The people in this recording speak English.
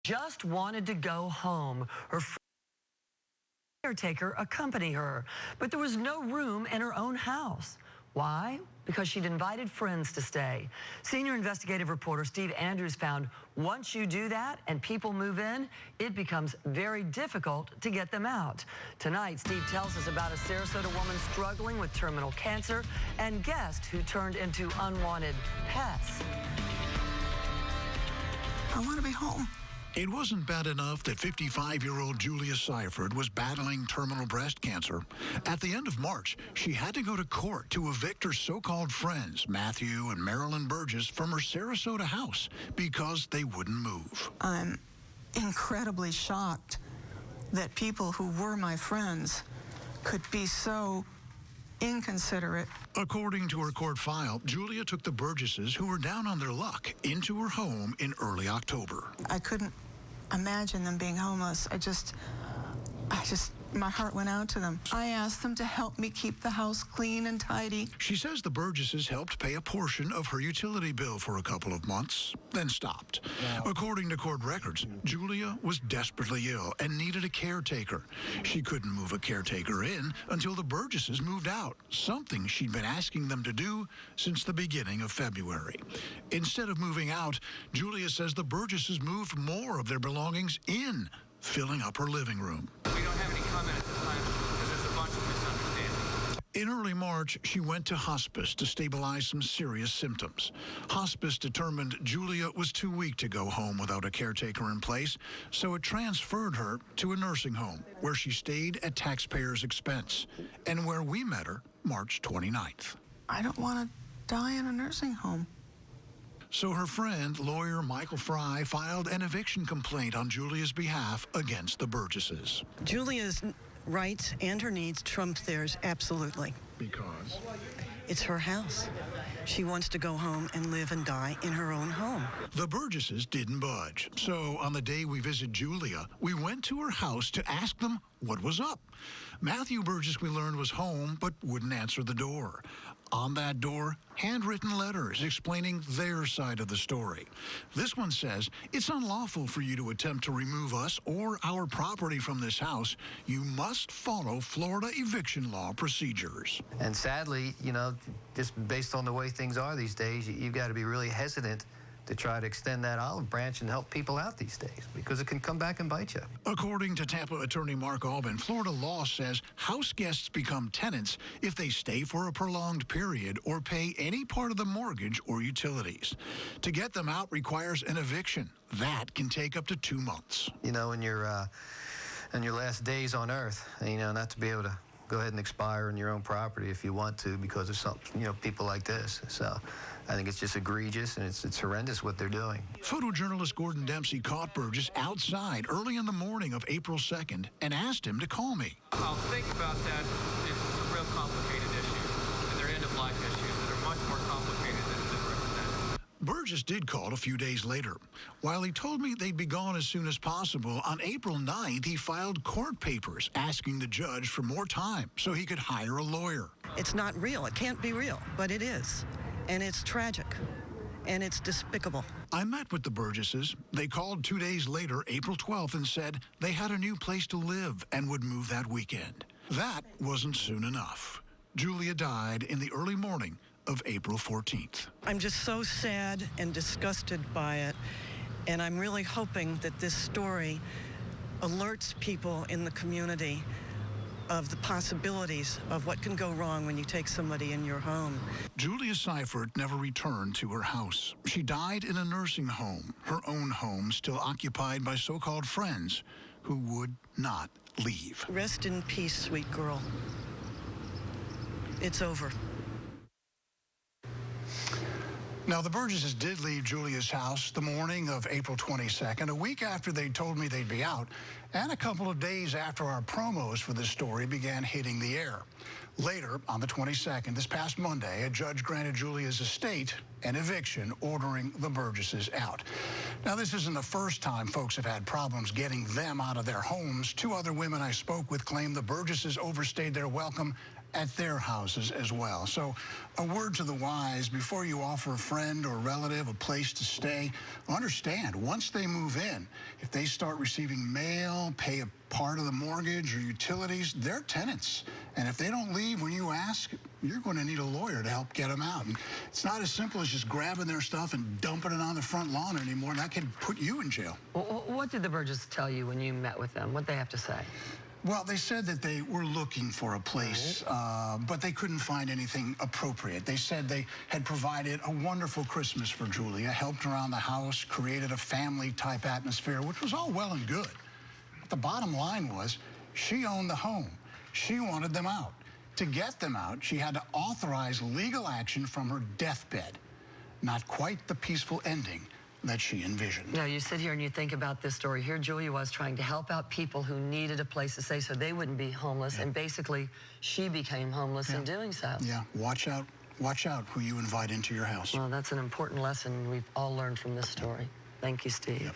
just wanted to go home. Her caretaker accompany her, but there was no room in her own house. Why? Because she'd invited friends to stay. Senior investigative reporter Steve Andrews found once you do that and people move in, it becomes very difficult to get them out. Tonight, Steve tells us about a Sarasota woman struggling with terminal cancer and guests who turned into unwanted pests. I want to be home. It wasn't bad enough that 55-year-old Julia Seyffert was battling terminal breast cancer. At the end of March, she had to go to court to evict her so-called friends, Matthew and Marilyn Burgess, from her Sarasota house because they wouldn't move. I'm incredibly shocked that people who were my friends could be so inconsiderate. According to her court file, Julia took the Burgesses, who were down on their luck, into her home in early October. I couldn't imagine them being homeless. My heart went out to them. I asked them to help me keep the house clean and tidy. She says the Burgesses helped pay a portion of her utility bill for a couple of months, then stopped. Wow. According to court records, Julia was desperately ill and needed a caretaker. She couldn't move a caretaker in until the Burgesses moved out, something she'd been asking them to do since the beginning of February. Instead of moving out, Julia says the Burgesses moved more of their belongings in, filling up her living room. We don't have any comment at this time because there's a bunch of misunderstandings. In early March, she went to hospice to stabilize some serious symptoms. Hospice determined Julia was too weak to go home without a caretaker in place, so it transferred her to a nursing home where she stayed at taxpayers' expense and where we met her March 29th. I don't want to die in a nursing home. So her friend, lawyer Michael Fry, filed an eviction complaint on Julia's behalf against the Burgesses. Julia's rights and her needs trump theirs, absolutely. Because? It's her house. She wants to go home and live and die in her own home. The Burgesses didn't budge. So on the day we visited Julia, we went to her house to ask them what was up. Matthew Burgess, we learned, was home but wouldn't answer the door. On that door, handwritten letters explaining their side of the story. This one says, "It's unlawful for you to attempt to remove us or our property from this house. You must follow Florida eviction law procedures." And sadly, just based on the way things are these days, you've got to be really hesitant to try to extend that olive branch and help people out these days, because it can come back and bite you. According to Tampa attorney Mark Albin, Florida law says house guests become tenants if they stay for a prolonged period or pay any part of the mortgage or utilities. To get them out requires an eviction. That can take up to 2 months. In your last days on earth, not to be able to go ahead and expire on your own property if you want to because of some, people like this. So I think it's just egregious, and it's horrendous what they're doing. Photojournalist Gordon Dempsey caught Burgess outside early in the morning of April 2nd and asked him to call me. I'll think about that. It's a real complicated issue, and they're end-of-life issues that are much more complicated than represented. Burgess did call a few days later. While he told me they'd be gone as soon as possible, on April 9th, he filed court papers asking the judge for more time so he could hire a lawyer. It's not real. It can't be real, but it is. And it's tragic. And it's despicable. I met with the Burgesses. They called 2 days later, April 12th, and said they had a new place to live and would move that weekend. That wasn't soon enough. Julia died in the early morning of April 14th. I'm just so sad and disgusted by it, and I'm really hoping that this story alerts people in the community of the possibilities of what can go wrong when you take somebody in your home. Julia Seyffert never returned to her house. She died in a nursing home, her own home still occupied by so-called friends who would not leave. Rest in peace, sweet girl. It's over. Now, the Burgesses did leave Julia's house the morning of April 22nd, a week after they told me they'd be out, and a couple of days after our promos for this story began hitting the air. Later, on the 22nd, this past Monday, a judge granted Julia's estate an eviction, ordering the Burgesses out. Now, this isn't the first time folks have had problems getting them out of their homes. 2 other women I spoke with claim the Burgesses overstayed their welcome at their houses as well. So a word to the wise, before you offer a friend or relative a place to stay, understand, once they move in, if they start receiving mail, pay a part of the mortgage or utilities, they're tenants. And if they don't leave when you ask, you're going to need a lawyer to help get them out. And it's not as simple as just grabbing their stuff and dumping it on the front lawn anymore, and that can put you in jail. Well, what did the Burgess tell you when you met with them? What did they have to say? Well, they said that they were looking for a place, but they couldn't find anything appropriate. They said they had provided a wonderful Christmas for Julia, helped around the house, created a family-type atmosphere, which was all well and good. But the bottom line was, she owned the home. She wanted them out. To get them out, she had to authorize legal action from her deathbed. Not quite the peaceful ending that she envisioned. No, you sit here and you think about this story. Here Julia was trying to help out people who needed a place to stay so they wouldn't be homeless, and basically she became homeless in doing so. Yeah, watch out who you invite into your house. Well, that's an important lesson we've all learned from this story. Thank you, Steve. Yep.